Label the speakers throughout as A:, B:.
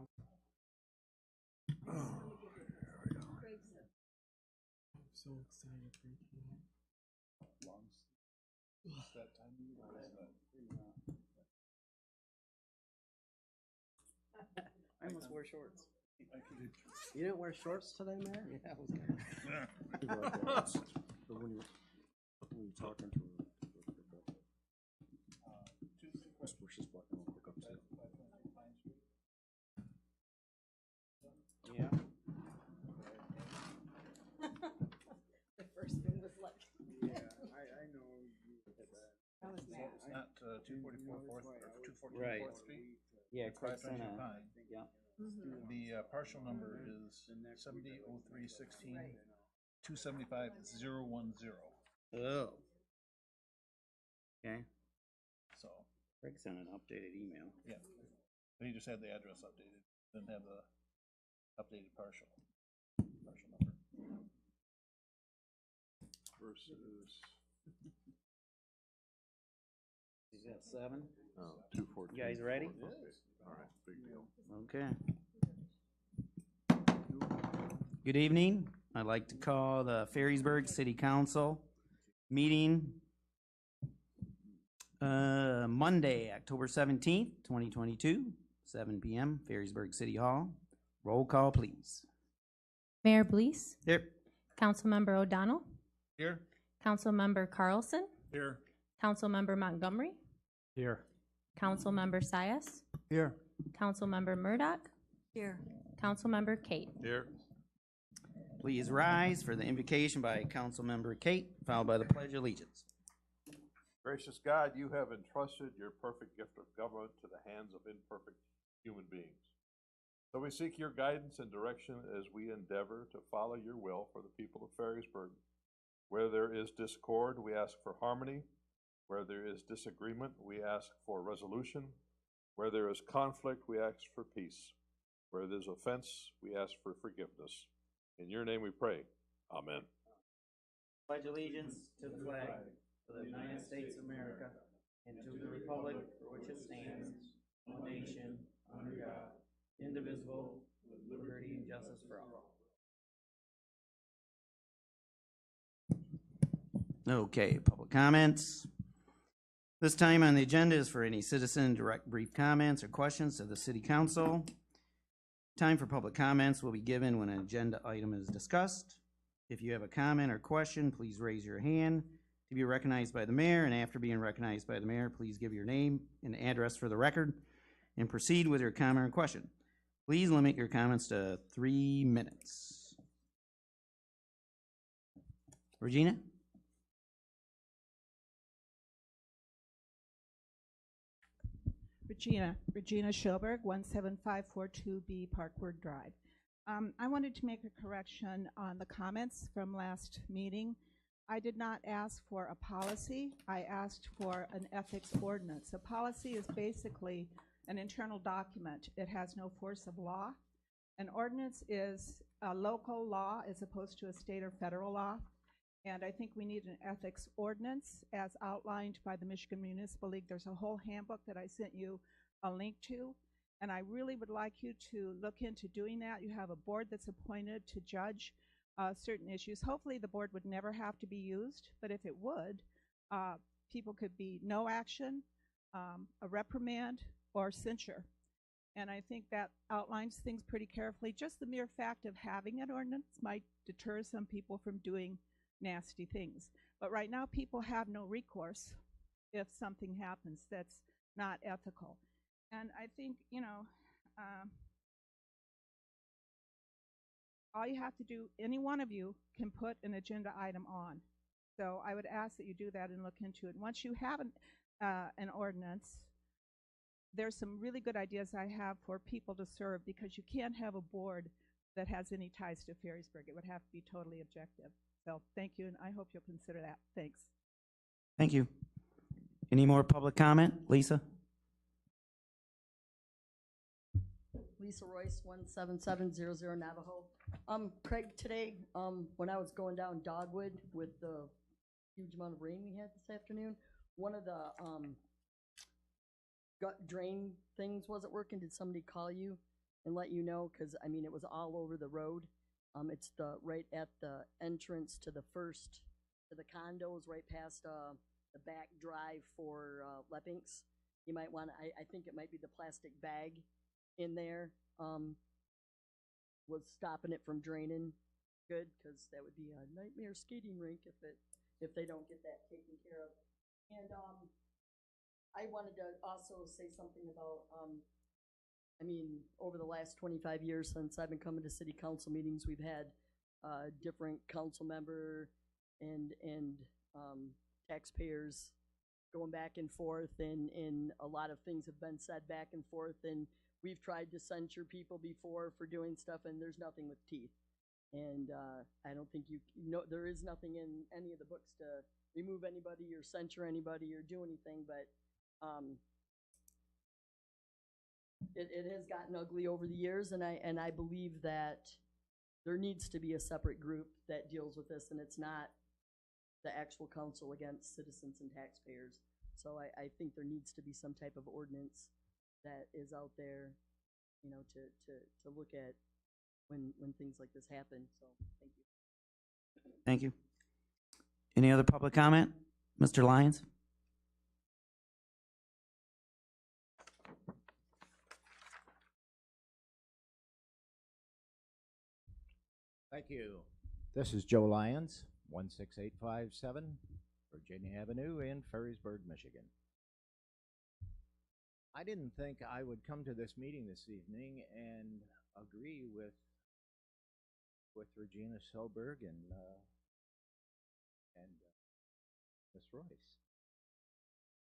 A: council. I'm so excited for you.
B: That time of year,
C: I almost wore shorts.
A: You didn't wear shorts today, Mayor?
C: Yeah, I was gonna.
D: So when you're talking to her, just push this button real quick upstairs.
C: Yeah.
E: The first one was like.
D: Yeah, I know you did that.
E: That was mad.
B: it's not 244 4th or 214
C: Right.
B: 4th Street.
C: Yeah,
B: It's
C: Craig
B: 5
C: sent
B: Century
C: a,
B: Pine.
C: yeah.
B: The partial number is 700316 275010.
C: Oh. Okay.
B: So
C: Craig sent an updated email.
B: yeah, but he just had the address updated, didn't have the updated partial number.
D: Versus,
C: He's got 7.
D: oh, 214.
C: You guys ready?
D: Okay. All right, big deal.
C: Okay. Good evening. I'd like to call the Ferrysburg City Council meeting Monday, October 17th, 2022, 7 p.m., Ferrysburg City Hall. Roll call, please.
F: Mayor Blease,
C: Here.
F: Councilmember O'Donnell,
B: Here?
F: Councilmember Carlson,
B: Here.
F: Councilmember Montgomery,
A: Here.
F: Councilmember Sias,
A: Here.
F: Councilmember Murdoch,
E: Here.
F: Councilmember Kate.
D: Here.
C: Please rise for the invocation by Councilmember Kate, followed by the Pledge of Allegiance.
G: Gracious God, you have entrusted your perfect gift of government to the hands of imperfect human beings. So we seek your guidance and direction as we endeavor to follow your will for the people of Ferrysburg. Where there is discord, we ask for harmony. Where there is disagreement, we ask for resolution. Where there is conflict, we ask for peace. Where there's offense, we ask for forgiveness. In your name we pray. Amen.
C: Pledge allegiance to the flag of the United States of America and to the republic for which it stands, one nation, under God, indivisible, with liberty and justice for all. Okay, public comments. This time on the agenda is for any citizen direct brief comments or questions to the city council. Time for public comments will be given when an agenda item is discussed. If you have a comment or question, please raise your hand to be recognized by the mayor, and after being recognized by the mayor, please give your name and address for the record and proceed with your comment or question. Please limit your comments to 3 minutes. Regina?
H: Regina Schoberg, 17542B Parkwood Drive. I wanted to make a correction on the comments from last meeting. I did not ask for a policy. I asked for an ethics ordinance. A policy is basically an internal document. It has no force of law. An ordinance is a local law as opposed to a state or federal law. And I think we need an ethics ordinance as outlined by the Michigan Municipal League. There's a whole handbook that I sent you a link to. And I really would like you to look into doing that. You have a board that's appointed to judge certain issues. Hopefully the board would never have to be used, but if it would, people could be no action, a reprimand, or censure. And I think that outlines things pretty carefully. Just the mere fact of having an ordinance might deter some people from doing nasty things. But right now people have no recourse if something happens that's not ethical. And I think, you know, all you have to do, any one of you can put an agenda item on. So I would ask that you do that and look into it. Once you have an ordinance, there's some really good ideas I have for people to serve, because you can't have a board that has any ties to Ferrysburg. It would have to be totally objective. So thank you, and I hope you'll consider that. Thanks.
C: Thank you. Any more public comment? Lisa?
E: Lisa Royce, 17700 Navajo. Craig, today, when I was going down Dogwood with the huge amount of rain we had this afternoon, one of the gut drain things wasn't working. Did somebody call you? and let you know, cause I mean, it was all over the road. It's right at the entrance to the condos, right past, the back drive for, Leppinks. You might wanna, I think it might be the plastic bag in there, was stopping it from draining good, cause that would be a nightmare skating rink if they don't get that taken care of. And, I wanted to also say something about, I mean, over the last 25 years since I've been coming to city council meetings, we've had different council member and taxpayers going back and forth, and a lot of things have been said back and forth, and we've tried to censure people before for doing stuff, and there's nothing with teeth. And I don't think there is nothing in any of the books to remove anybody or censure anybody or do anything, but it has gotten ugly over the years, and I believe that there needs to be a separate group that deals with this, and it's not the actual council against citizens and taxpayers. So I think there needs to be some type of ordinance that is out there, you know, to look at when things like this happen. So thank you.
C: Thank you. Any other public comment? Mr. Lyons?
I: Thank you. This is Joe Lyons, 16857 Virginia Avenue in Ferrysburg, Michigan. I didn't think I would come to this meeting this evening and agree with Regina Soberg and Ms. Royce.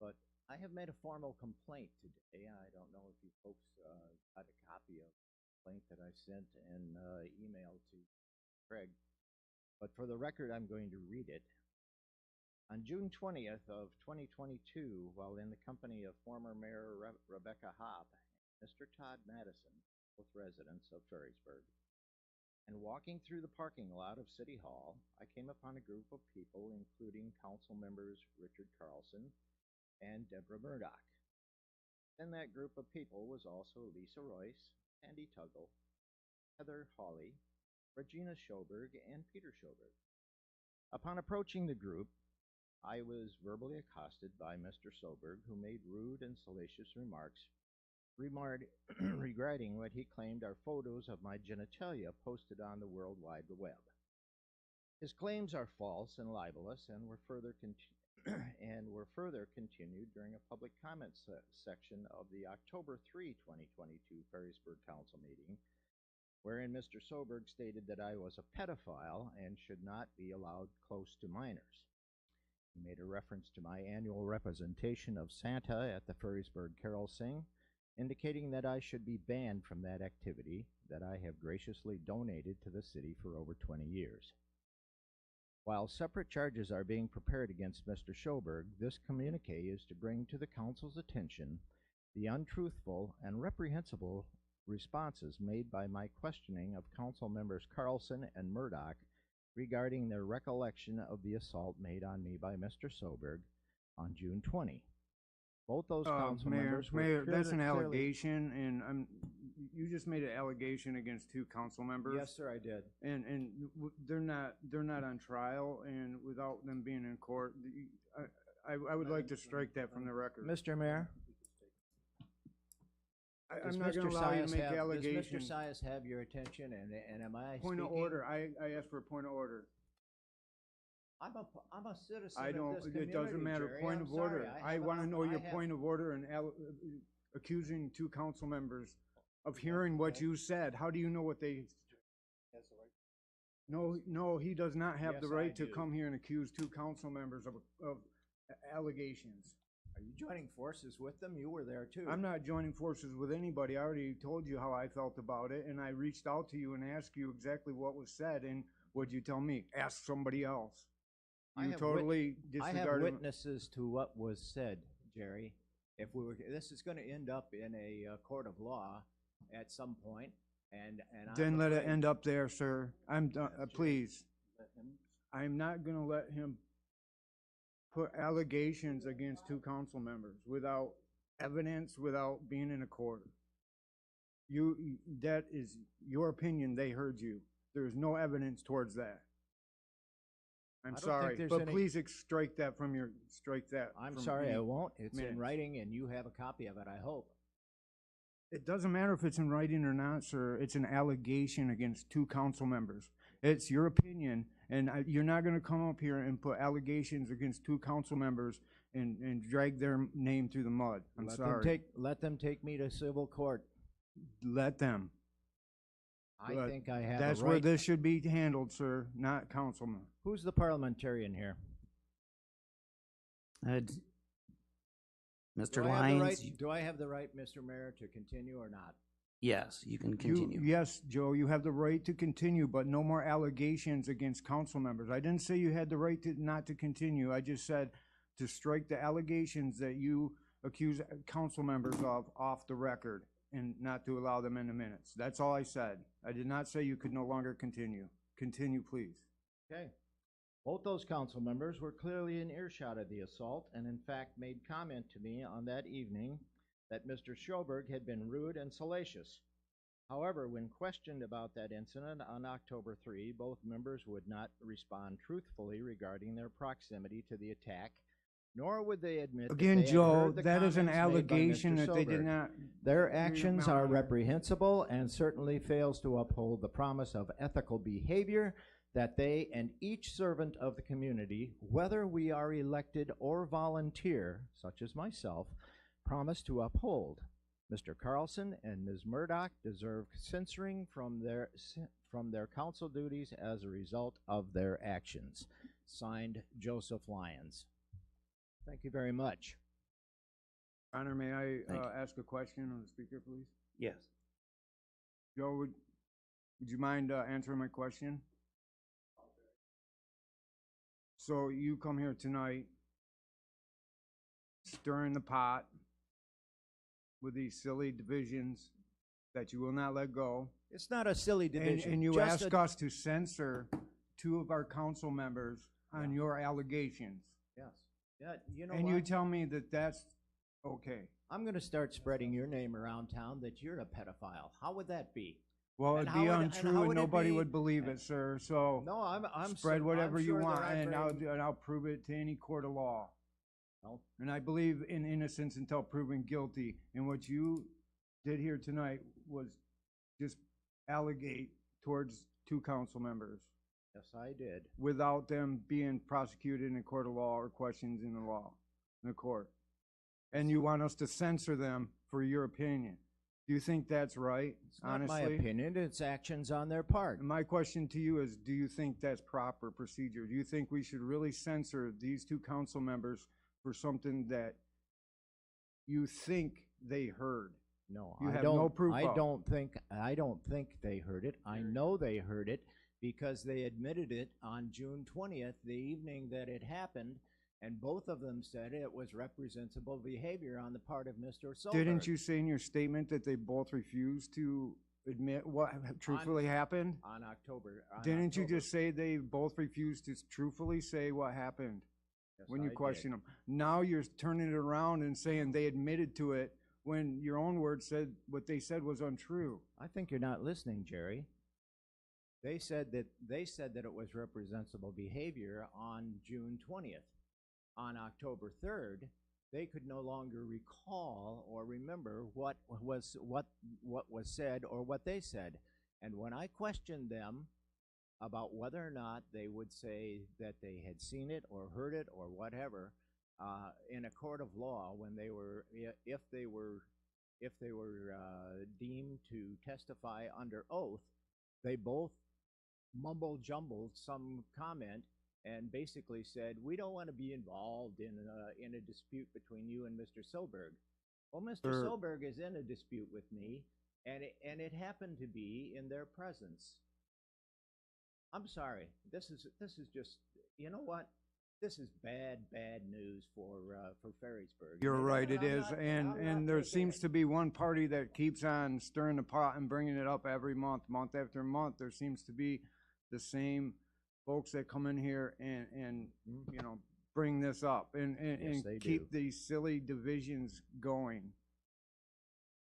I: But I have made a formal complaint today. I don't know if you folks got a copy of the complaint that I sent in email to Craig, but for the record, I'm going to read it. On June 20th of 2022, while in the company of former Mayor Rebecca Hopp and Mr. Todd Madison, both residents of Ferrysburg, and walking through the parking lot of City Hall, I came upon a group of people, including council members Richard Carlson and Deborah Murdoch. In that group of people was also Lisa Royce, Andy Tuggle, Heather Hawley, Regina Schoberg, and Peter Schoberg. Upon approaching the group, I was verbally accosted by Mr. Soberg, who made rude and salacious remarks regarding what he claimed are photos of my genitalia posted on the World Wide Web. His claims are false and libelous and were further continued during a public comment section of the October 3, 2022 Ferrysburg Council meeting, wherein Mr. Soberg stated that I was a pedophile and should not be allowed close to minors. He made a reference to my annual representation of Santa at the Ferrysburg Carol Sing, indicating that I should be banned from that activity that I have graciously donated to the city for over 20 years. While separate charges are being prepared against Mr. Schoberg, this communique is to bring to the council's attention the untruthful and reprehensible responses made by my questioning of council members Carlson and Murdoch regarding their recollection of the assault made on me by Mr. Soberg on June 20. Both those council members were
J: Mayor, that's an
I: clearly-
J: allegation, and you just made an allegation against two council members.
I: Yes, sir, I did.
J: And they're not on trial, and without them being in court, I would like to strike that from the record.
I: Mr. Mayor?
J: I'm not gonna allow you to make allegations.
I: Does Mr. Sias have your attention, and am I
J: Point of
I: speaking?
J: order, I asked for a point of order.
I: I'm a citizen
J: I
I: of
J: don't,
I: this
J: it
I: community,
J: doesn't matter,
I: Jerry.
J: point
I: I'm
J: of
I: sorry.
J: order. I wanna know your point of order and accusing two council members of hearing what you said. How do you know what they? No, he does not have the
I: Yes, I
J: right to
I: do.
J: come here and accuse two council members of allegations.
I: Are you joining forces with them? You were there too.
J: I'm not joining forces with anybody. I already told you how I felt about it, and I reached out to you and asked you exactly what was said, and what'd you tell me? Ask somebody else.
I: I
J: You
I: have
J: totally
I: I have
J: disregarded.
I: witnesses to what was said, Jerry. If we were, this is gonna end up in a court of law at some point, and
J: Then
I: I'm
J: let it
I: afraid-
J: end up there, sir. I'm done,
I: Yes, Jerry.
J: please.
I: Let him-
J: I'm not gonna let him put allegations against two council members without evidence, without being in a court. that is your opinion, they heard you. There's no evidence towards that. I'm
I: I don't think
J: sorry,
I: there's
J: but
I: any-
J: please strike that from your, strike that.
I: I'm
J: from
I: sorry,
J: any
I: I won't. It's in
J: minutes.
I: writing and you have a copy of it, I hope.
J: It doesn't matter if it's in writing or not, sir. It's an allegation against two council members. It's your opinion, and you're not gonna come up here and put allegations against two council members and drag their name through the mud. I'm sorry.
I: Let them take me to civil court.
J: Let them.
I: I
J: But
I: think I have
J: That's
I: a
J: where
I: right.
J: this should be handled, sir, not councilman.
I: Who's the parliamentarian here?
C: Mr.
I: Do I have the
C: Lyons,
I: right- Do I have the right, Mr. Mayor, to continue or not?
C: yes, you can continue.
J: Yes, Joe, you have the right to continue, but no more allegations against council members. I didn't say you had the right to not to continue. I just said to strike the allegations that you accuse council members of off the record and not to allow them in the minutes. That's all I said. I did not say you could no longer continue. Continue, please.
I: Okay. Both those council members were clearly in earshot of the assault and in fact made comment to me on that evening that Mr. Schoberg had been rude and salacious. However, when questioned about that incident on October 3, both members would not respond truthfully regarding their proximity to the attack, nor would they admit
J: Again,
I: that they had
J: Joe,
I: heard the
J: that is an
I: comments made by
J: allegation
I: Mr.
J: that they did
I: Schoberg.
J: not.
I: Their actions are
J: Mount-
I: reprehensible and certainly fails to uphold the promise of ethical behavior that they and each servant of the community, whether we are elected or volunteer, such as myself, promise to uphold. Mr. Carlson and Ms. Murdoch deserve censoring from their council duties as a result of their actions. Signed, Joseph Lyons. Thank you very much.
J: Honor, may I
C: Thank you.
J: ask a question of the speaker, please?
C: Yes.
J: Joe, would you mind answering my question? So you come here tonight, stirring the pot with these silly divisions that you will not let go.
I: It's not a silly division.
J: And you
I: just
J: ask us to censor two of our council members on your allegations.
I: Yes. Yeah, you know
J: And
I: what?
J: you tell me that that's okay.
I: I'm going to start spreading your name around town that you're a pedophile. How would that be?
J: Well,
I: And
J: it'd
I: how
J: be
I: would- and
J: untrue
I: how
J: and
I: would it
J: nobody
I: be-
J: would believe it, sir, so.
I: No, I'm
J: Spread whatever you
I: sure that
J: want,
I: I've
J: and
I: heard-
J: I'll prove it to any court of law.
I: Well,
J: And I believe in innocence until proven guilty. And what you did here tonight was just allegate towards two council members
I: yes, I did.
J: without them being prosecuted in a court of law or questions in the law, in the court. And you want us to censor them for your opinion. Do you think that's right,
I: It's not my
J: honestly?
I: opinion. It's actions on their part.
J: And my question to you is, do you think that's proper procedure? Do you think we should really censor these two council members for something that you think they heard?
I: No,
J: You
I: I
J: have
I: don't.
J: no proof
I: I
J: of.
I: don't think they heard it. I know they heard it because they admitted it on June 20th, the evening that it happened, and both of them said it was reprehensible behavior on the part of Mr. Solberg.
J: Didn't you say in your statement that they both refused to admit what truthfully happened?
I: on October?
J: Didn't you just say they both refused to truthfully say what happened
I: Yes,
J: when
I: I
J: you
I: did.
J: question them? Now you're turning it around and saying they admitted to it when your own words said what they said was untrue.
I: I think you're not listening, Jerry. They said that it was reprehensible behavior on June 20th. On October 3rd, they could no longer recall or remember what was said or what they said. And when I questioned them about whether or not they would say that they had seen it or heard it or whatever, in a court of law, when they were, if they were deemed to testify under oath, they both mumble jumbled some comment and basically said, "We don't want to be involved in a dispute between you and Mr. Solberg." Well, Mr.
J: Sir.
I: Solberg is in a dispute with me, and it happened to be in their presence. I'm sorry. This is just, you know what? This is bad news for Ferrysburg.
J: You're
I: And
J: right, it
I: I'm
J: is,
I: not-
J: and
I: I'm not
J: there
I: taking
J: seems
I: it.
J: to be one party that keeps on stirring the pot and bringing it up every month, month after month. There seems to be the same folks that come in here and you know, bring this up and
I: Yes, they
J: keep
I: do.
J: these silly divisions going.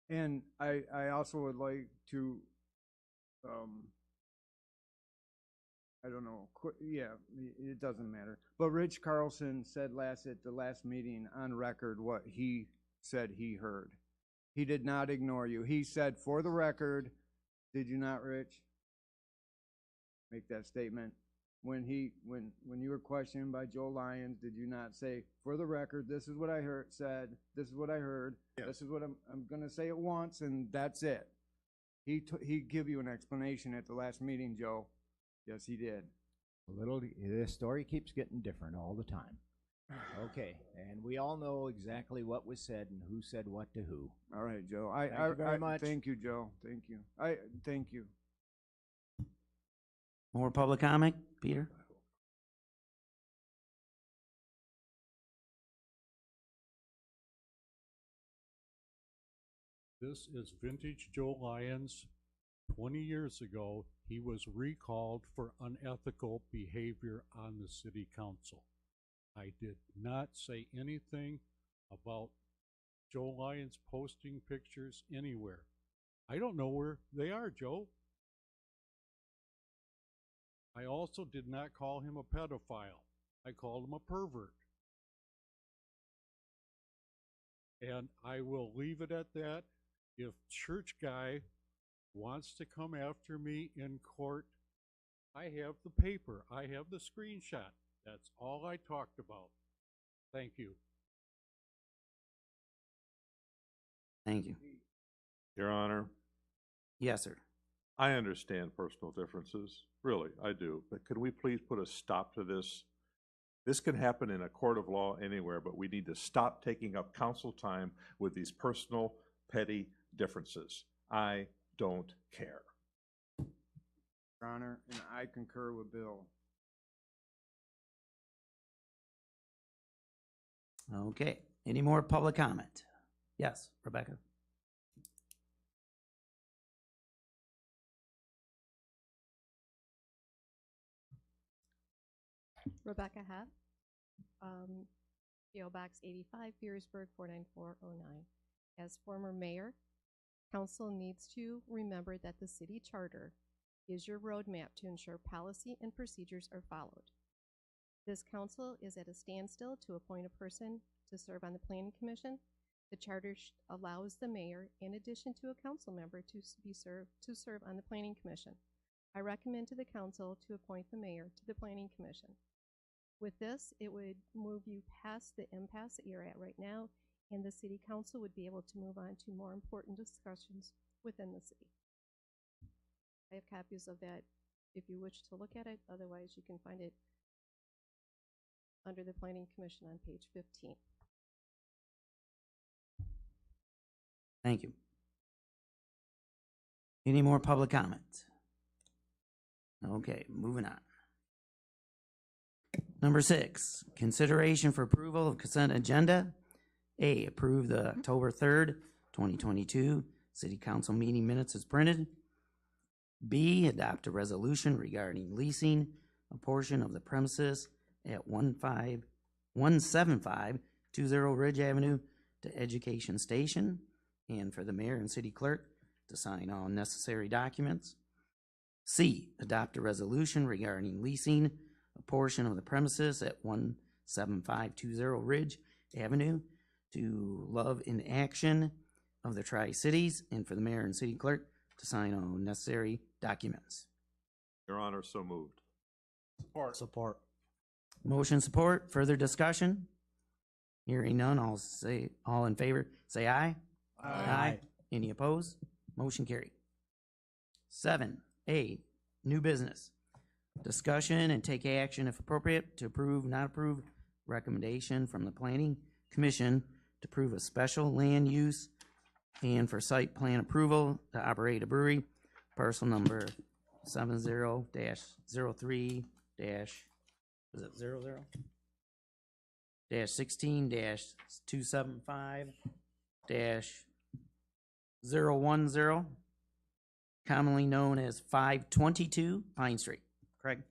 J: And I also would like to, I don't know, it doesn't matter. But Rich Carlson said at the last meeting on record what he said he heard. He did not ignore you. He said, for the record, did you not, Rich? Make that statement. When you were questioned by Joe Lyons, did you not say, for the record, this is what I heard, this is what I heard,
G: Yes.
J: this is what I'm gonna say it once, and that's it. He give you an explanation at the last meeting, Joe. Yes, he did.
I: This story keeps getting different all the time. Okay, and we all know exactly what was said and who said what to who.
J: All right, Joe.
I: Thank you very much.
J: Thank you, Joe. Thank you. Thank you.
C: More public comment, Peter?
K: This is vintage Joe Lyons. 20 years ago, he was recalled for unethical behavior on the city council. I did not say anything about Joe Lyons posting pictures anywhere. I don't know where they are, Joe. I also did not call him a pedophile. I called him a pervert. And I will leave it at that. If church guy wants to come after me in court, I have the paper. I have the screenshot. That's all I talked about. Thank you.
C: Thank you.
G: Your Honor,
C: Yes, sir.
G: I understand personal differences, really, I do, but could we please put a stop to this? This can happen in a court of law anywhere, but we need to stop taking up council time with these personal, petty differences. I don't care.
J: Your Honor, and I concur with Bill.
C: Okay, any more public comment? Yes, Rebecca?
L: Rebecca Heff, PO Box 85, Ferrysburg 49409. As former mayor, council needs to remember that the city charter is your roadmap to ensure policy and procedures are followed. This council is at a standstill to appoint a person to serve on the planning commission. The charter allows the mayor, in addition to a council member, to serve on the planning commission. I recommend to the council to appoint the mayor to the planning commission. With this, it would move you past the impasse that you're at right now, and the city council would be able to move on to more important discussions within the city. I have copies of that if you wish to look at it. Otherwise, you can find it under the Planning Commission on page 15.
C: Thank you. Any more public comment? Okay, moving on. Number 6, consideration for approval of consent agenda. A, approve the October 3rd, 2022 City Council meeting minutes as printed. B, adopt a resolution regarding leasing a portion of the premises at 17520 Ridge Avenue to Education Station, and for the mayor and city clerk to sign all necessary documents. C, adopt a resolution regarding leasing a portion of the premises at 17520 Ridge Avenue to Love in Action of the Tri-Cities, and for the mayor and city clerk to sign all necessary documents.
G: Your Honor, so moved.
A: Support.
C: Motion support, further discussion? Hearing none, all in favor, say aye.
A: Aye.
C: Any opposed? Motion carried. 7A, new business. Discussion and take action if appropriate to approve, not approve, recommendation from the Planning Commission to approve a special land use and for site plan approval to operate a brewery, parcel number 70-03- was it 00? -16-275-010, commonly known as 522 Pine Street. Craig?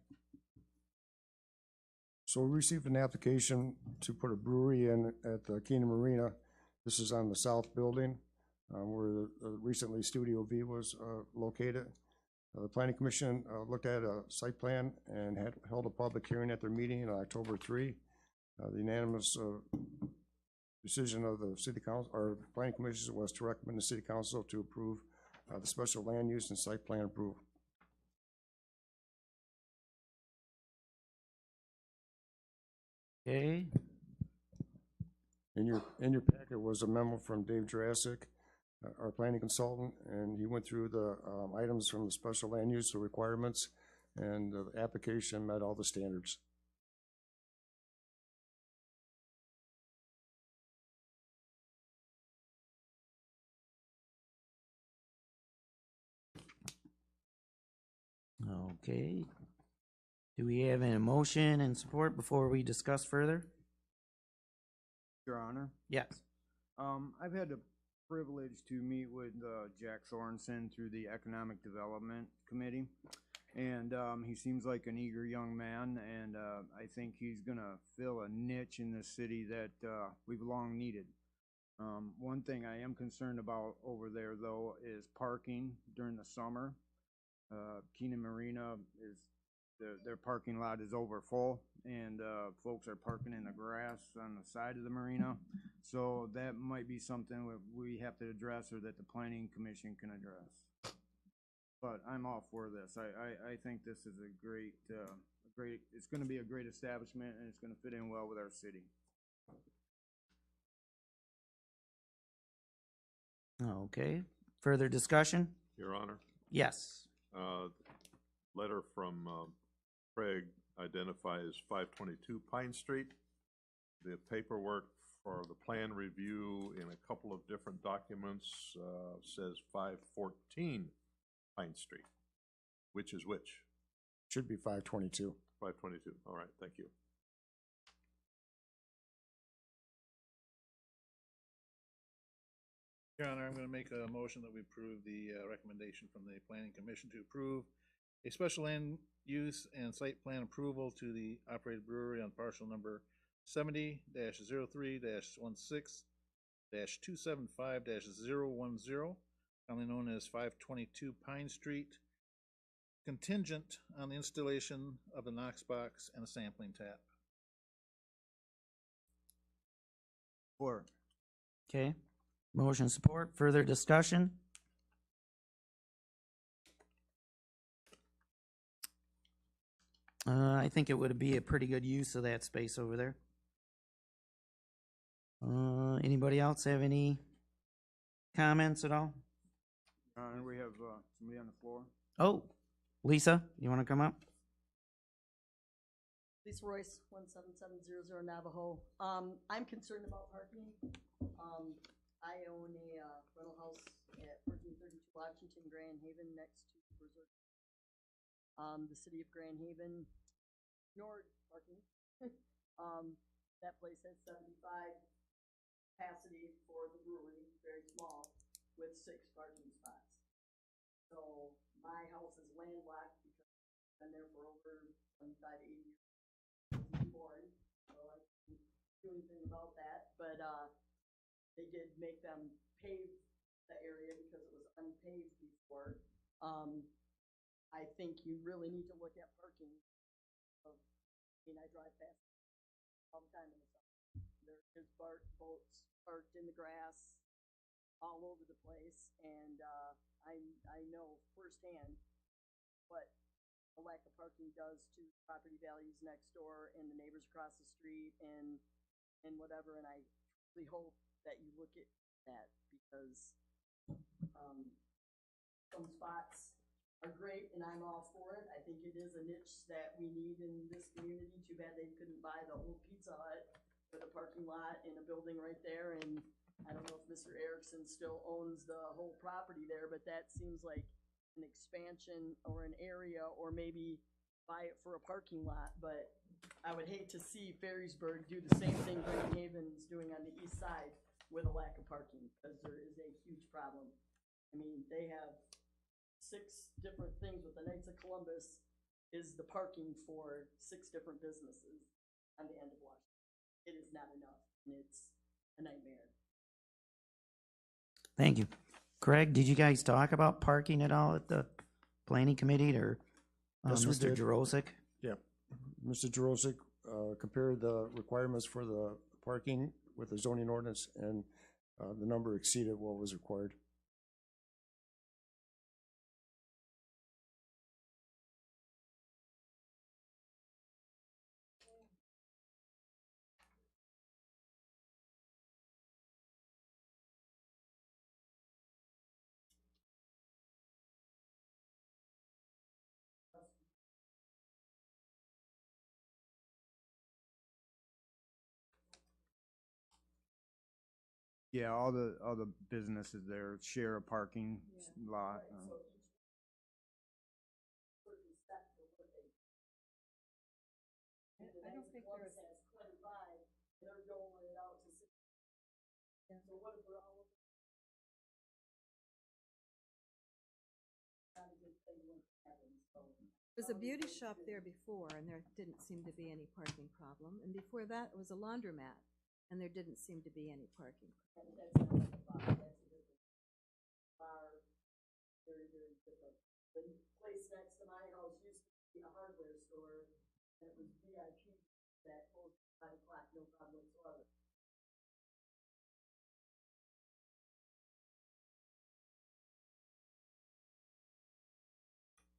M: So we received an application to put a brewery in at the Keenan Marina. This is on the south building. where recently Studio V was located. The Planning Commission looked at a site plan and had held a public hearing at their meeting on October 3. The unanimous decision of the City Council, or Planning Commission, was to recommend the City Council to approve the special land use and site plan approval.
C: Okay,
M: In your packet was a memo from Dave Jurassic, our planning consultant, and he went through the items from the special land use requirements, and the application met all the standards.
C: okay. Do we have a motion and support before we discuss further?
J: Your Honor.
C: Yes.
J: I've had the privilege to meet with Jack Sorensen through the Economic Development Committee, and he seems like an eager young man, and I think he's gonna fill a niche in the city that we've long needed. One thing I am concerned about over there, though, is parking during the summer. Keenan Marina is their parking lot is over full, and folks are parking in the grass on the side of the marina. So that might be something that we have to address, or that the Planning Commission can address. But I'm all for this. I think this is a great, it's going to be a great establishment, and it's going to fit in well with our city.
C: Okay, further discussion?
G: Your Honor,
C: Yes.
G: letter from Craig identifies 522 Pine Street. The paperwork for the plan review in a couple of different documents says 514 Pine Street. Which is which?
M: Should be 522.
G: 522, all right, thank you.
B: Your Honor, I'm going to make a motion that we approve the recommendation from the Planning Commission to approve a special land use and site plan approval to the operated brewery on parcel number 70-03-16-275-010, commonly known as 522 Pine Street, contingent on the installation of the Knox box and a sampling tap.
J: Support.
C: Okay, motion support, further discussion? I think it would be a pretty good use of that space over there. Anybody else have any comments at all?
J: And we have somebody on the floor.
C: Oh, Lisa, you want to come up?
E: Lisa Royce, 17700 Navajo. I'm concerned about parking. I own a rental house at 1432 Washington, Grand Haven, next to Resort. The city of Grand Haven ignored parking. That place has 75 capacity for the brewery, very small, with 6 parking spots. So my house is landlocked because I've been there for over 75, 80 years. Born, so I can't do anything about that. But they did make them pave the area because it was unpaved before. I think you really need to look at parking. I mean, I drive past all the time in the summer. There is boats parked in the grass all over the place, and I know firsthand what the lack of parking does to property values next door and the neighbors across the street and whatever. And I really hope that you look at that, because some spots are great and I'm all for it. I think it is a niche that we need in this community. Too bad they couldn't buy the whole Pizza Hut with a parking lot and a building right there. And I don't know if Mr. Erickson still owns the whole property there, but that seems like an expansion or an area, or maybe buy it for a parking lot. But I would hate to see Ferrysburg do the same thing Grand Haven's doing on the east side with a lack of parking, because there is a huge problem. I mean, they have 6 different things with the Knights of Columbus is the parking for 6 different businesses on the end of Washington. It is not enough, and it's a nightmare.
C: Thank you. Craig, did you guys talk about parking at all at the planning committee or
M: Yes, we
C: Mr.
M: did.
C: Jurosik?
M: Yeah, Mr. Jurosik, compared the requirements for the parking with the zoning ordinance, and the number exceeded what was required.
J: Yeah, all the businesses there share a parking lot.
E: I don't think there's. They're doling it out to. So what if we're all.
N: There was a beauty shop there before, and there didn't seem to be any parking problem. And before that, it was a laundromat, and there didn't seem to be any parking.
E: Very, very different. The place next to my house used to be a hardware store, and it was VIP that closed at 5 o'clock, no problem whatsoever.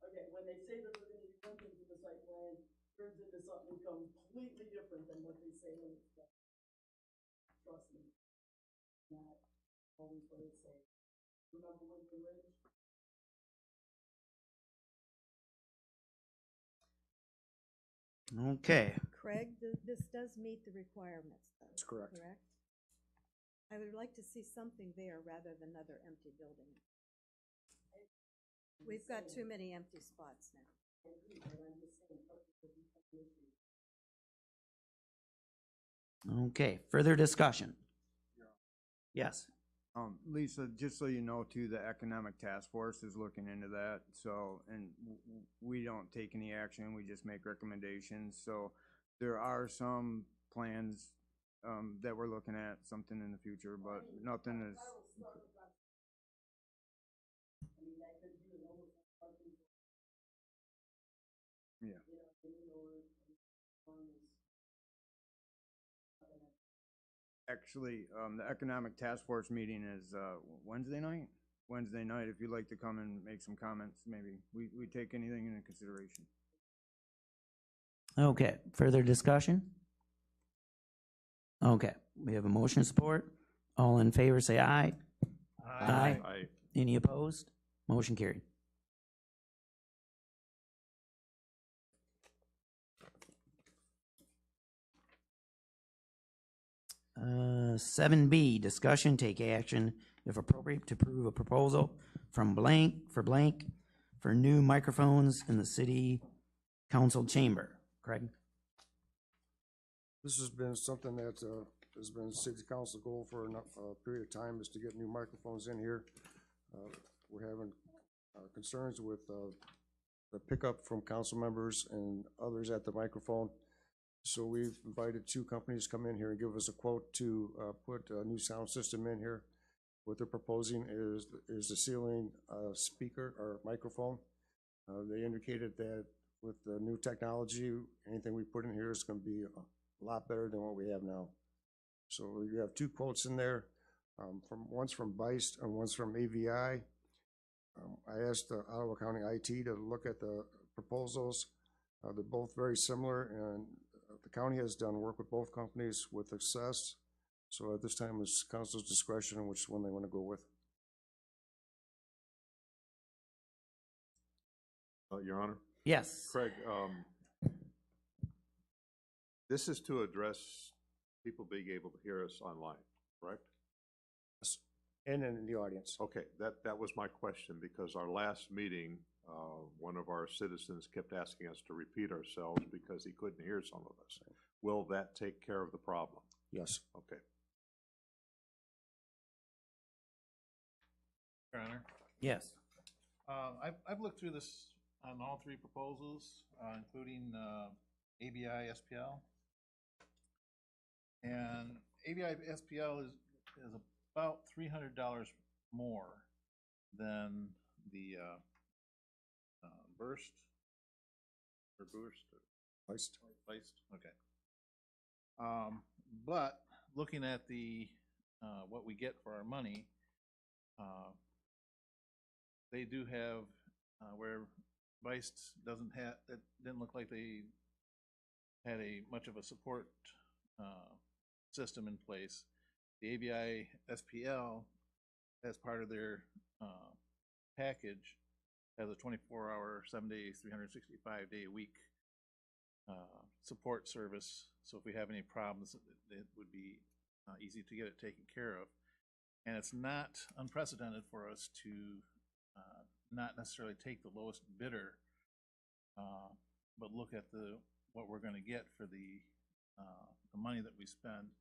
E: Okay, when they say that they're gonna do one thing to the site plan, turns into something completely different than what they say when it's done. Trust me. Not always what they say. Remember when we were in?
C: Okay.
N: Craig, this does meet the requirements, though.
M: That's correct.
N: Correct? I would like to see something there rather than another empty building. We've got too many empty spots now.
C: Okay, further discussion? Yes.
J: Lisa, just so you know too, the Economic Task Force is looking into that, so, and we don't take any action, we just make recommendations, so there are some plans, that we're looking at, something in the future, but nothing is. Yeah. Actually, the Economic Task Force meeting is, Wednesday night? Wednesday night, if you'd like to come and make some comments, maybe. We take anything into consideration.
C: Okay, further discussion? Okay, we have a motion support. All in favor, say aye. Aye.
G: Aye.
C: Any opposed? Motion carried. Seven B, discussion, take action, if appropriate, to approve a proposal from blank for new microphones in the city council chamber. Craig?
M: This has been something that has been city council goal for a period of time, is to get new microphones in here. We're having concerns with the pickup from council members and others at the microphone. So we've invited 2 companies to come in here and give us a quote to put a new sound system in here. What they're proposing is the ceiling speaker or microphone. They indicated that with the new technology, anything we put in here is going to be a lot better than what we have now. So you have 2 quotes in there. One's from Beist and one's from AVI. I asked the Ottawa County IT to look at the proposals. They're both very similar, and the county has done work with both companies with success. So at this time, it's council's discretion on which one they want to go with.
G: Your Honor?
C: Yes.
G: Craig, this is to address people being able to hear us online, correct?
M: And in the audience.
G: Okay, that was my question, because our last meeting, one of our citizens kept asking us to repeat ourselves because he couldn't hear some of us. Will that take care of the problem?
M: Yes.
G: Okay.
B: Your Honor?
C: Yes.
B: I've looked through this on all 3 proposals, including ABI SPL. And ABI SPL is about $300 more than the, burst? Or boost?
M: Heist.
B: Heist, okay. But looking at the, what we get for our money, they do have, where Beist doesn't have, it didn't look like they had much of a support, system in place. The ABI SPL, as part of their, package, has a 24-hour, 7 days, 365-day a week, support service. So if we have any problems, it would be easy to get it taken care of. And it's not unprecedented for us to not necessarily take the lowest bidder, but look at what we're going to get for the money that we spend.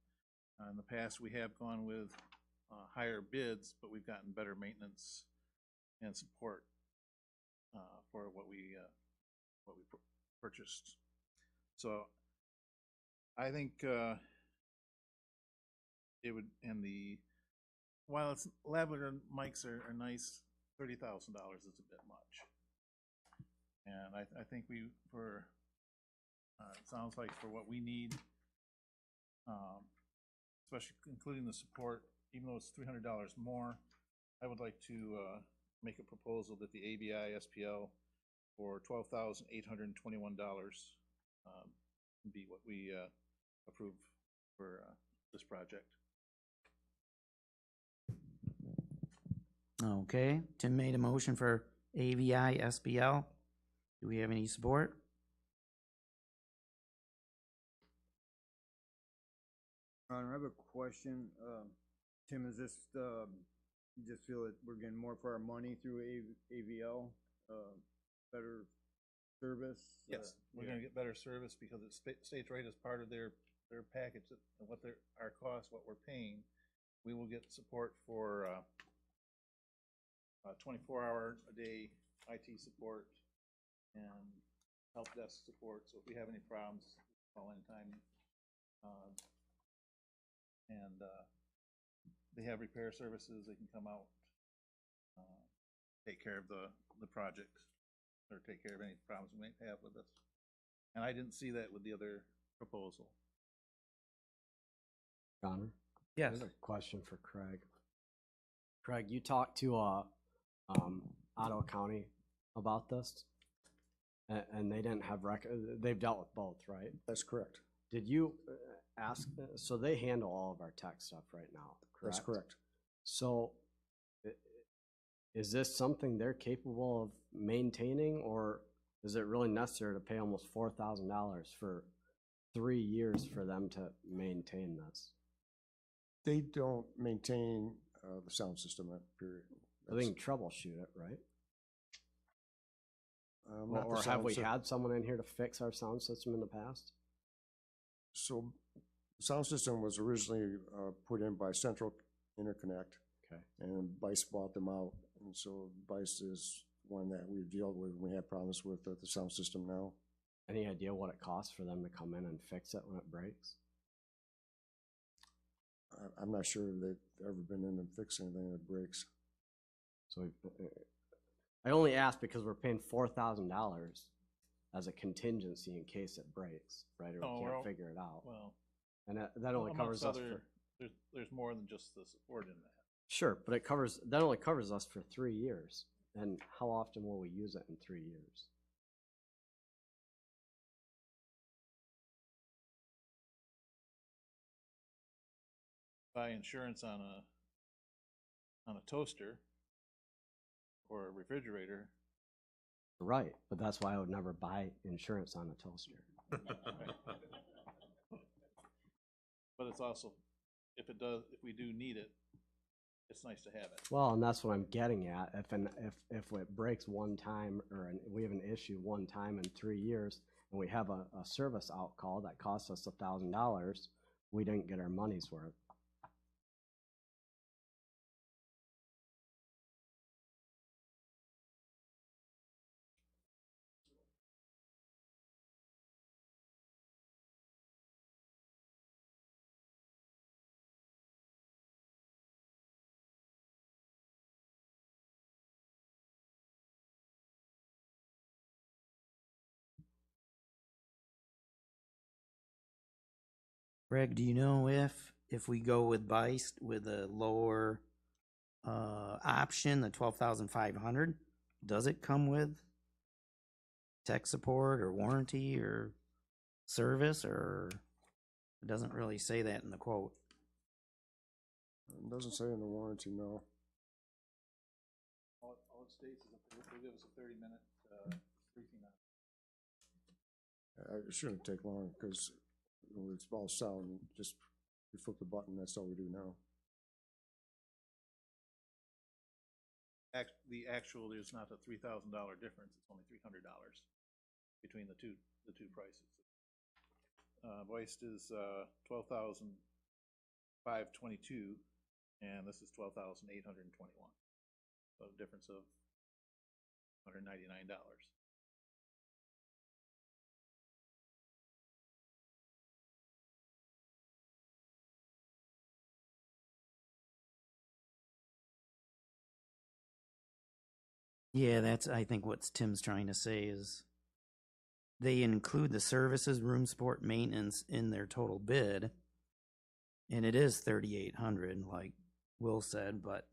B: In the past, we have gone with higher bids, but we've gotten better maintenance and support for what we purchased. So I think it would, and while it's lavalier mics are nice, $30,000 is a bit much. And I think it sounds like for what we need, especially including the support, even though it's $300 more, I would like to make a proposal that the ABI SPL for $12,821 be what we approve for this project.
C: Okay, Tim made a motion for AVI SBL. Do we have any support?
J: I have a question. Tim, is this, you just feel that we're getting more for our money through AVL? Better service?
B: Yes, we're gonna get better service because it states right as part of their package, and what our costs, what we're paying. We will get support for 24-hour a day IT support and help desk support. So if we have any problems, call anytime. And they have repair services. They can come out, take care of the project, or take care of any problems we might have with us. And I didn't see that with the other proposal.
A: Connor?
C: Yes.
A: I have a question for Craig. Craig, you talked to Ottawa County about this, and they didn't have they've dealt with both, right?
M: That's correct.
A: Did you ask, so they handle all of our tech stuff right now, correct?
M: That's correct.
A: So is this something they're capable of maintaining, or is it really necessary to pay almost $4,000 for 3 years for them to maintain this?
M: They don't maintain the sound system, period.
A: They can troubleshoot it, right?
M: Not the
A: Or have
M: sound
A: we
M: system.
A: had someone in here to fix our sound system in the past?
M: So the sound system was originally put in by Central Interconnect.
A: Okay.
M: And Bice bought them out. And so Bice is one that we've dealt with. We have problems with the sound system now.
A: Any idea what it costs for them to come in and fix it when it breaks?
M: I'm not sure they've ever been in and fixed anything that breaks.
A: So I only ask because we're paying $4,000 as a contingency in case it breaks, right? Or we can't figure it out.
B: Well,
A: and that only covers us for.
B: There's more than just the support in that.
A: Sure, but that only covers us for 3 years. And how often will we use it in 3 years?
B: Buy insurance on a toaster or a refrigerator.
A: Right, but that's why I would never buy insurance on a toaster.
B: But it's also, if we do need it, it's nice to have it.
A: Well, and that's what I'm getting at. If it breaks one time, or we have an issue one time in 3 years, and we have a service out call that costs us $1,000, we didn't get our money's worth.
C: Greg, do you know if we go with Beist with a lower option, the 12,500, does it come with tech support or warranty or service, or it doesn't really say that in the quote?
M: It doesn't say in the warranty, no.
B: All it states is that they'll give us a 30-minute briefing on it.
M: It shouldn't take long, because it's all sound, just you flip the button, that's all we do now.
B: The actual is not a $3,000 difference, it's only $300 between the two prices. Voiced is 12,522, and this is 12,821. So a difference of $199.
C: Yeah, that's, I think what Tim's trying to say is they include the services, room support, maintenance in their total bid. And it is 3,800, like Will said, but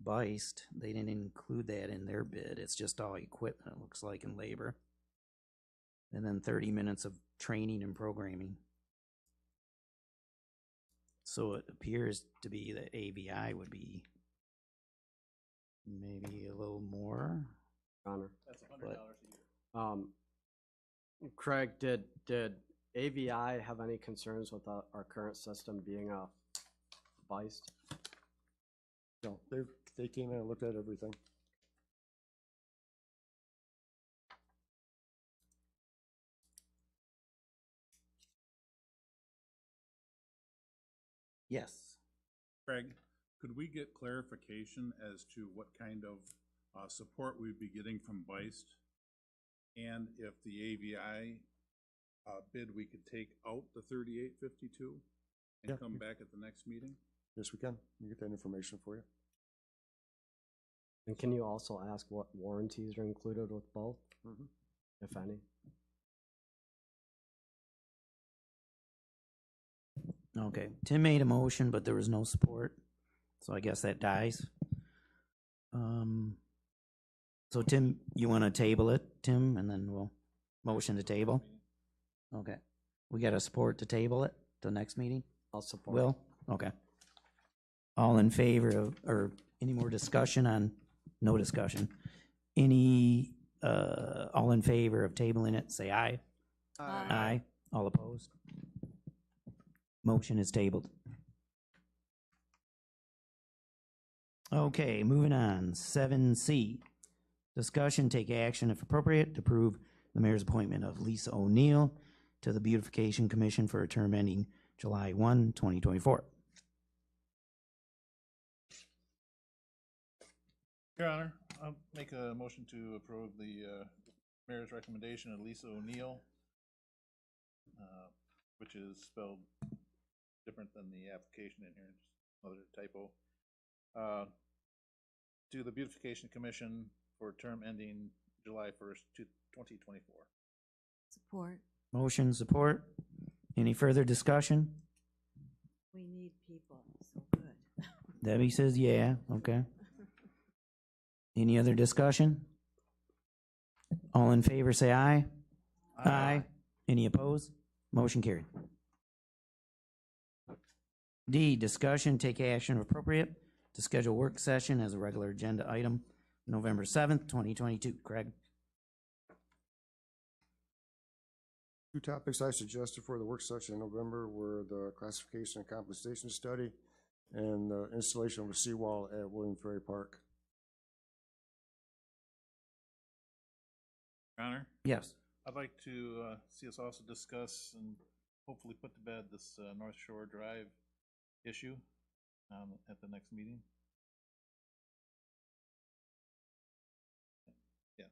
C: Beist, they didn't include that in their bid. It's just all equipment, it looks like, and labor. And then 30 minutes of training and programming. So it appears to be that AVI would be maybe a little more.
A: Connor.
B: That's $100 a year.
A: Craig, did AVI have any concerns with our current system being a Beist?
M: No, they came in and looked at everything.
C: Yes.
O: Craig, could we get clarification as to what kind of support we'd be getting from Beist? And if the AVI bid, we could take out the 3852 and
M: Yeah.
O: come back at the next meeting?
M: Yes, we can. We'll get that information for you.
A: And can you also ask what warranties are included with both, if any?
C: Okay, Tim made a motion, but there was no support, so I guess that dies. So Tim, you want to table it, Tim, and then we'll motion to table? Okay, we got a support to table it to next meeting?
A: I'll support.
C: Will? Okay. All in favor of, or any more discussion on, no discussion. Any, all in favor of tabling it, say aye.
N: Aye.
C: Aye. All opposed? Motion is tabled. Okay, moving on. 7C. Discussion, take action if appropriate to approve the mayor's appointment of Lisa O'Neill to the Beautification Commission for a term ending July 1, 2024.
B: Your Honor, I'll make a motion to approve the mayor's recommendation of Lisa O'Neill, which is spelled different than the application in here, just another typo, to the Beautification Commission for a term ending July 1st, 2024.
N: Support.
C: Motion, support. Any further discussion?
N: We need people, so good.
C: Debbie says yeah, okay. Any other discussion? All in favor say aye. Aye. Any opposed? Motion carried. D, discussion, take action if appropriate to schedule work session as a regular agenda item, November 7th, 2022. Craig?
M: Two topics I suggested for the work session in November were the classification and compensation study and the installation of a seawall at William Ferry Park.
B: Your Honor?
C: Yes.
B: I'd like to see us also discuss and hopefully put to bed this North Shore Drive issue at the next meeting. Yeah.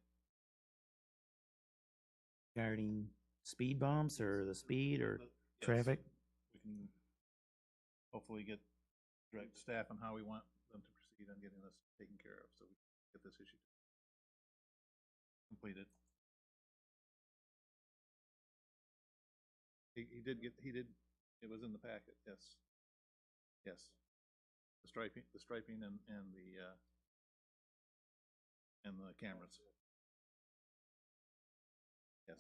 C: Regarding speed bumps or the speed or
B: Yes.
C: traffic?
B: We can hopefully direct staff on how we want them to proceed on getting this taken care of, so we can get this issue completed. He did It was in the packet, yes. Yes. The striping and the cameras. Yes.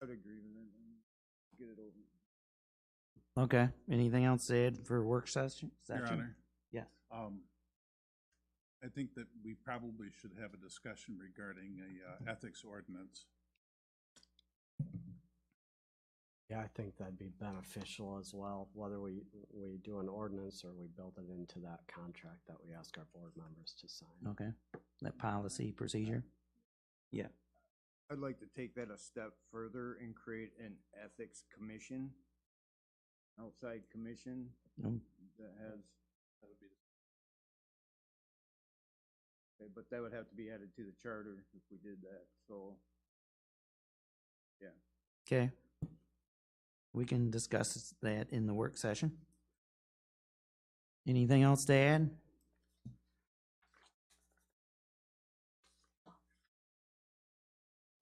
J: I'd agree with that. Get it over.
C: Okay, anything else to add for work session?
O: Your Honor.
C: Yes.
O: I think that we probably should have a discussion regarding a ethics ordinance.
A: Yeah, I think that'd be beneficial as well, whether we do an ordinance or we build it into that contract that we ask our board members to sign.
C: Okay, that policy procedure? Yeah.
J: I'd like to take that a step further and create an ethics commission, outside commission
C: Mm.
J: that has. Okay, but that would have to be added to the charter if we did that, so, yeah.
C: Okay. We can discuss that in the work session. Anything else to add?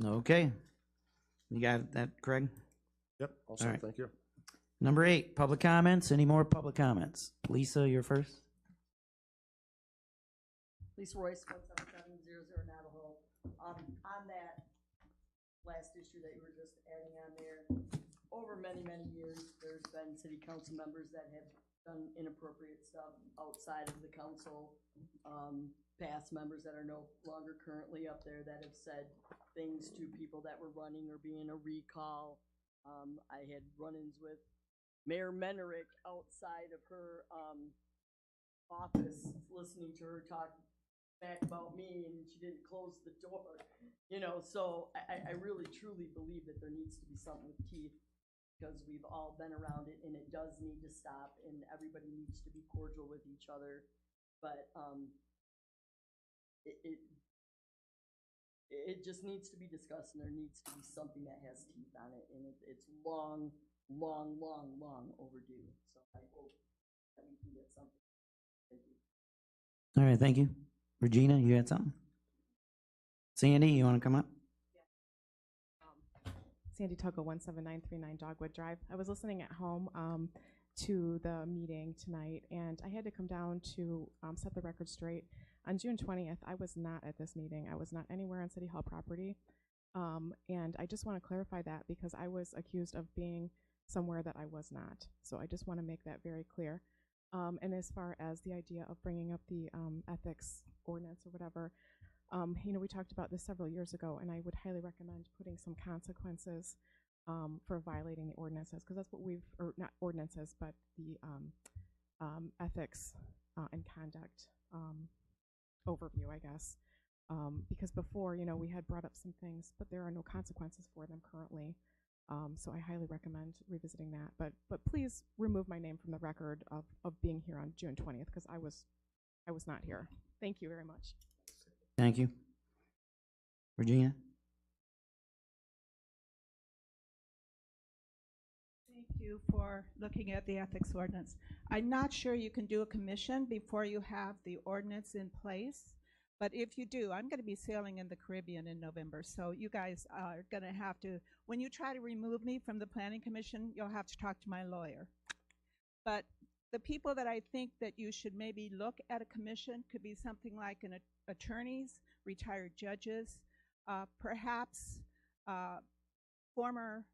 C: Okay. You got that, Craig?
M: Yep,
C: All
M: also,
C: right.
M: thank you.
C: Number 8, public comments. Any more public comments? Lisa, you're first.
E: Lisa Royce, 17700 Navajo. On that last issue that you were just adding on there, over many, many years, there's been city council members that have done inappropriate stuff outside of the council. Past members that are no longer currently up there that have said things to people that were running or being a recall. I had run-ins with Mayor Menerick outside of her office, listening to her talk back about me, and she didn't close the door. You know, so I really truly believe that there needs to be something with teeth, because we've all been around it, and it does need to stop, and everybody needs to be cordial with each other. But it just needs to be discussed, and there needs to be something that has teeth on it, and it's long overdue. So I hope that we can get something. Thank you.
C: All right, thank you. Regina, you had something? Sandy, you want to come up?
P: Sandy Tuggle, 17939 Dogwood Drive. I was listening at home to the meeting tonight, and I had to come down to set the record straight. On June 20th, I was not at this meeting. I was not anywhere on City Hall property. And I just want to clarify that, because I was accused of being somewhere that I was not. So I just want to make that very clear. And as far as the idea of bringing up the ethics ordinance or whatever, you know, we talked about this several years ago, and I would highly recommend putting some consequences for violating the ordinances, because that's what we've, or not ordinances, but the ethics and conduct overview, I guess. Because before, you know, we had brought up some things, but there are no consequences for them currently. So I highly recommend revisiting that. But please remove my name from the record of being here on June 20th, because I was not here. Thank you very much.
C: Thank you. Regina?
H: Thank you for looking at the ethics ordinance. I'm not sure you can do a commission before you have the ordinance in place, but if you do, I'm going to be sailing in the Caribbean in November, so you guys are going to have to, when you try to remove me from the Planning Commission, you'll have to talk to my lawyer. But the people that I think that you should maybe look at a commission could be something like attorneys, retired judges, perhaps former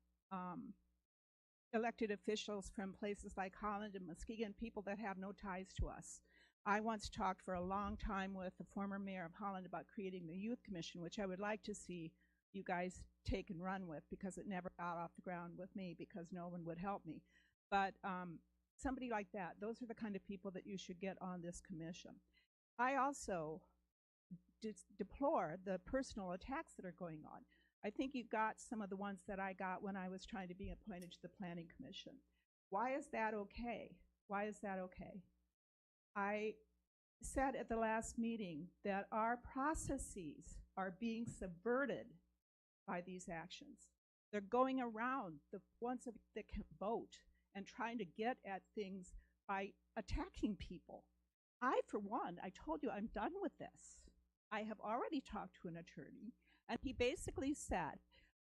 H: elected officials from places like Holland and Muskegon, people that have no ties to us. I once talked for a long time with the former mayor of Holland about creating the youth commission, which I would like to see you guys take and run with, because it never got off the ground with me because no one would help me. But somebody like that, those are the kind of people that you should get on this commission. I also deplore the personal attacks that are going on. I think you got some of the ones that I got when I was trying to be appointed to the Planning Commission. Why is that okay? Why is that okay? I said at the last meeting that our processes are being subverted by these actions. They're going around the ones that can vote and trying to get at things by attacking people. I, for one, I told you I'm done with this. I have already talked to an attorney, and he basically said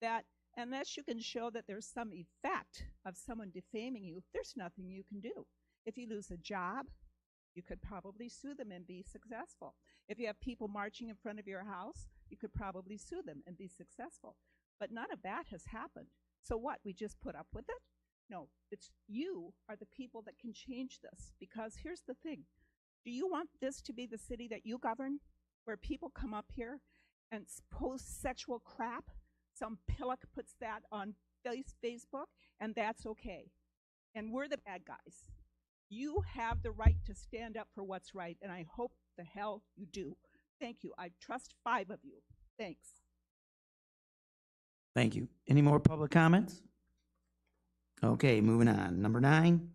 H: that unless you can show that there's some effect of someone defaming you, there's nothing you can do. If you lose a job, you could probably sue them and be successful. If you have people marching in front of your house, you could probably sue them and be successful. But none of that has happened. So what, we just put up with it? No, it's you are the people that can change this. Because here's the thing. Do you want this to be the city that you govern, where people come up here and post sexual crap? Some pillock puts that on Facebook, and that's okay. And we're the bad guys. You have the right to stand up for what's right, and I hope the hell you do. Thank you. I trust 5 of you. Thanks.
C: Thank you. Any more public comments? Okay, moving on. Number 9,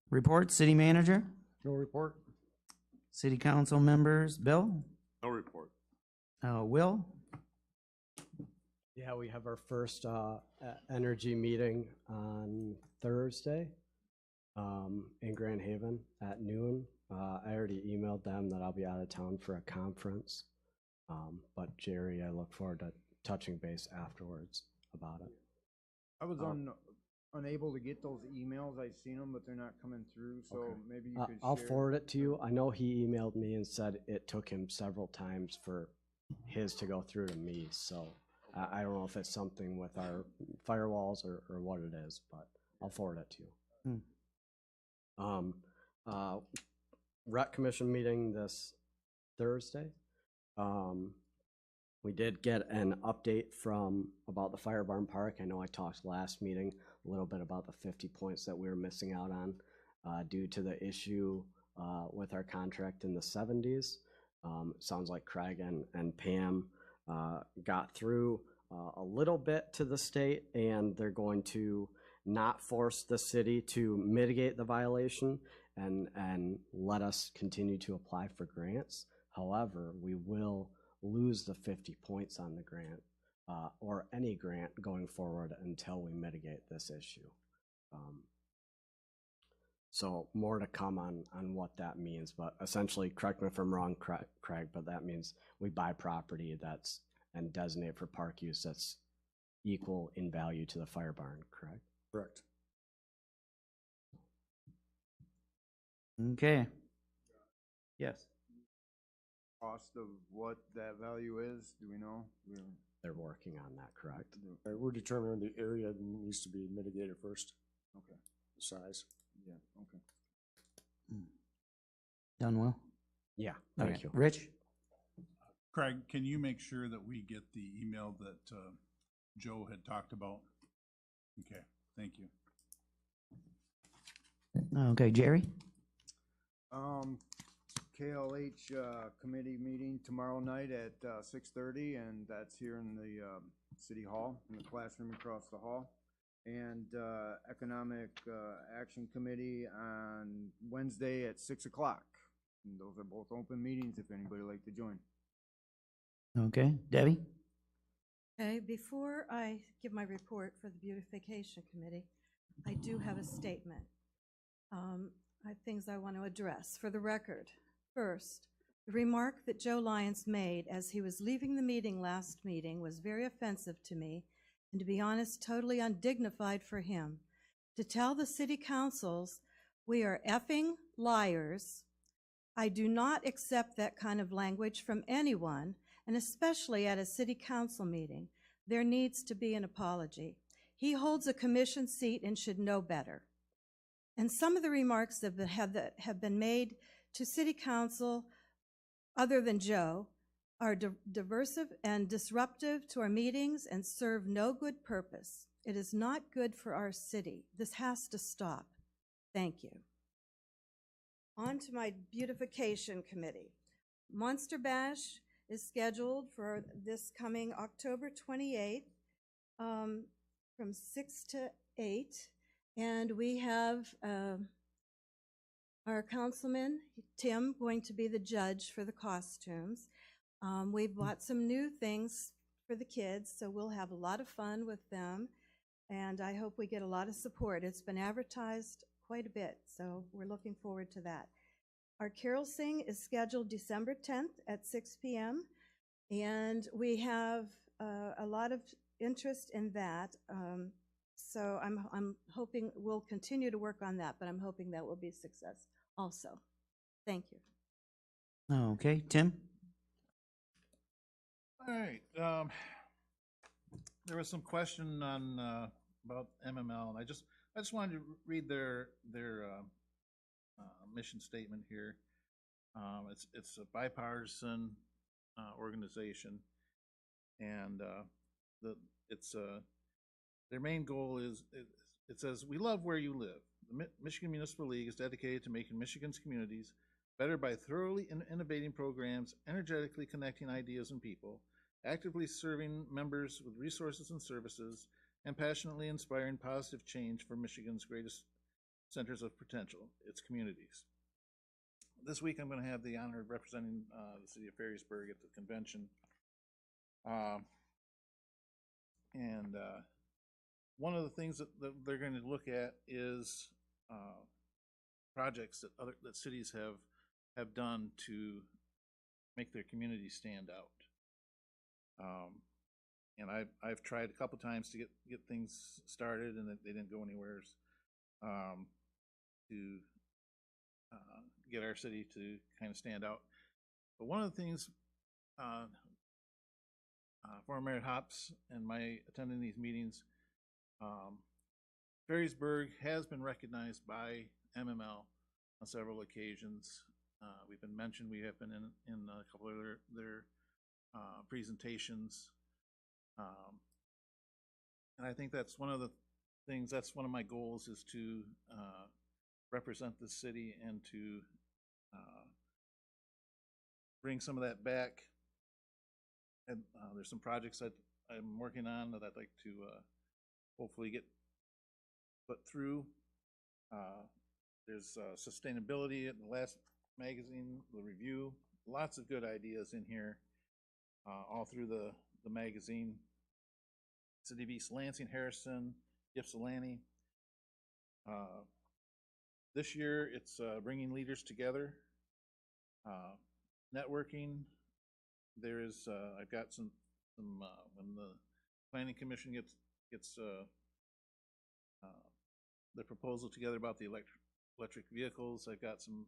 C: report, city manager,
M: No report?
C: city council members. Bill?
G: No report.
C: Will?
A: Yeah, we have our first energy meeting on Thursday in Grand Haven at noon. I already emailed them that I'll be out of town for a conference. But Jerry, I look forward to touching base afterwards about it.
J: I was unable to get those emails. I've seen them, but they're not coming through, so
A: Okay.
J: maybe you could
A: I'll
J: share.
A: forward it to you. I know he emailed me and said it took him several times for his to go through to me, so I don't know if it's something with our firewalls or what it is, but I'll forward it to you. Rec Commission meeting this Thursday. We did get an update from about the Fire Barn Park. I know I talked last meeting a little bit about the 50 points that we were missing out on due to the issue with our contract in the 70s. Sounds like Craig and Pam got through a little bit to the state, and they're going to not force the city to mitigate the violation and let us continue to apply for grants. However, we will lose the 50 points on the grant or any grant going forward until we mitigate this issue. So more to come on what that means, but essentially, correct me if I'm wrong, Craig, but that means we buy property that's and designate for park use that's equal in value to the fire barn, correct?
M: Correct.
C: Okay. Yes.
J: Cost of what that value is, do we know?
A: They're working on that, correct?
M: We're determining the area that needs to be mitigated first,
J: Okay,
M: the size.
J: yeah, okay.
C: Done well?
A: Yeah,
C: Okay.
A: thank you.
C: Rich?
O: Craig, can you make sure that we get the email that Joe had talked about? Okay, thank you.
C: Okay, Jerry?
J: KLH committee meeting tomorrow night at 6:30, and that's here in the City Hall, in the classroom across the hall. And Economic Action Committee on Wednesday at 6 o'clock. And those are both open meetings if anybody would like to join.
C: Okay, Debbie?
N: Okay, before I give my report for the Beautification Committee, I do have a statement. I have things I want to address. For the record, first, the remark that Joe Lyons made as he was leaving the meeting last meeting was very offensive to me, and to be honest, totally undignified for him. To tell the city councils we are effing liars, I do not accept that kind of language from anyone, and especially at a city council meeting. There needs to be an apology. He holds a commission seat and should know better. And some of the remarks that have been made to city council, other than Joe, are diversive and disruptive to our meetings and serve no good purpose. It is not good for our city. This has to stop. Thank you. On to my Beautification Committee. Monster Bash is scheduled for this coming October 28th from 6 to 8. And we have our councilman, Tim, going to be the judge for the costumes. We've bought some new things for the kids, so we'll have a lot of fun with them. And I hope we get a lot of support. It's been advertised quite a bit, so we're looking forward to that. Our Carol Sing is scheduled December 10th at 6 p.m. And we have a lot of interest in that. So I'm hoping we'll continue to work on that, but I'm hoping that will be a success also. Thank you.
C: Okay, Tim?
B: All right, there was some question on, about MML, and I just wanted to read their mission statement here. It's a bipartisan, organization, and, their main goal is, it says, "We love where you live. The Michigan Municipal League is dedicated to making Michigan's communities better by thoroughly innovating programs, energetically connecting ideas and people, actively serving members with resources and services, and passionately inspiring positive change for Michigan's greatest centers of potential, its communities." This week, I'm going to have the honor of representing the city of Ferrysburg at the convention. One of the things that they're going to look at is projects that cities have done to make their community stand out. And I've tried a couple times to get things started, and they didn't go anywhere. To get our city to kind of stand out. But one of the things, former Mayor Hops and my attending these meetings, Ferrysburg has been recognized by MML on several occasions. We've been mentioned. We have been in a couple of their presentations. And I think that's one of the things, that's one of my goals, is to represent the city and to bring some of that back. And there's some projects that I'm working on that I'd like to hopefully get put through. There's sustainability in the last magazine, the review, lots of good ideas in here, all through the magazine. City of East Lansing, Harrison, Ypsilanti. This year, it's bringing leaders together, networking. There is, I've got some when the Planning Commission gets the proposal together about the electric vehicles, I've got some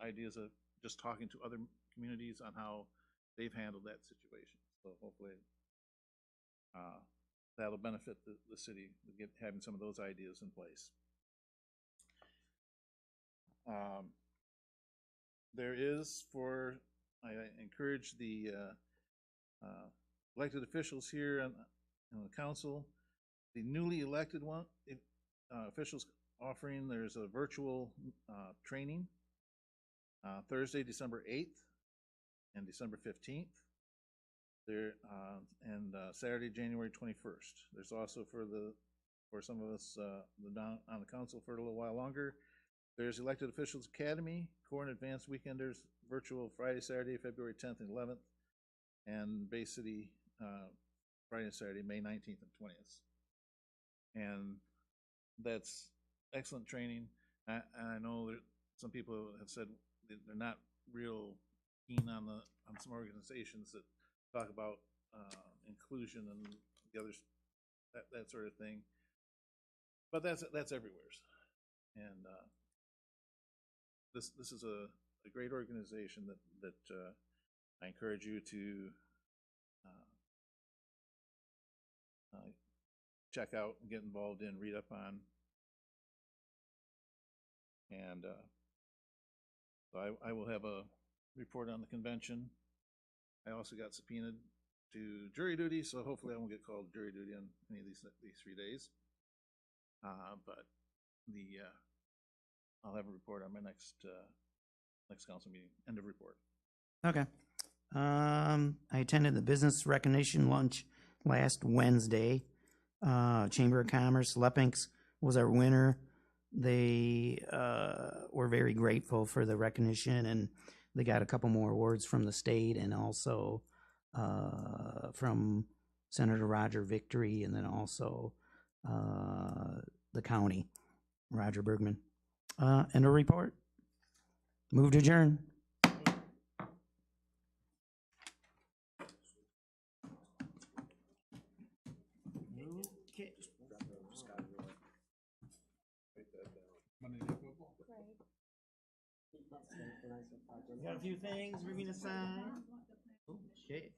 B: ideas of just talking to other communities on how they've handled that situation. So hopefully that'll benefit the city, having some of those ideas in place. There is, I encourage the elected officials here on the council, the newly elected officials offering, there's a virtual training Thursday, December 8th and December 15th. There and Saturday, January 21st. There's also for some of us on the council for a little while longer, there's Elected Officials Academy, Core and Advanced Weekenders, virtual Friday, Saturday, February 10th and 11th, and Bay City Friday and Saturday, May 19th and 20th. And that's excellent training. I know that some people have said they're not real keen on some organizations that talk about inclusion and the others, that sort of thing. But that's everywhere. And this is a great organization that I encourage you to check out and get involved in, read up on. And so I will have a report on the convention. I also got subpoenaed to jury duty, so hopefully I won't get called jury duty on any of these 3 days. But I'll have a report on my next council meeting. End of report.
C: Okay. I attended the business recognition lunch last Wednesday. Chamber of Commerce, Leppinks was our winner. They were very grateful for the recognition, and they got a couple more awards from the state and also from Senator Roger Victory, and then also the county, Roger Bergman. And a report. Move to adjourn. Okay.
B: Monday Night Football.
C: Got a few things for me to sign. Okay.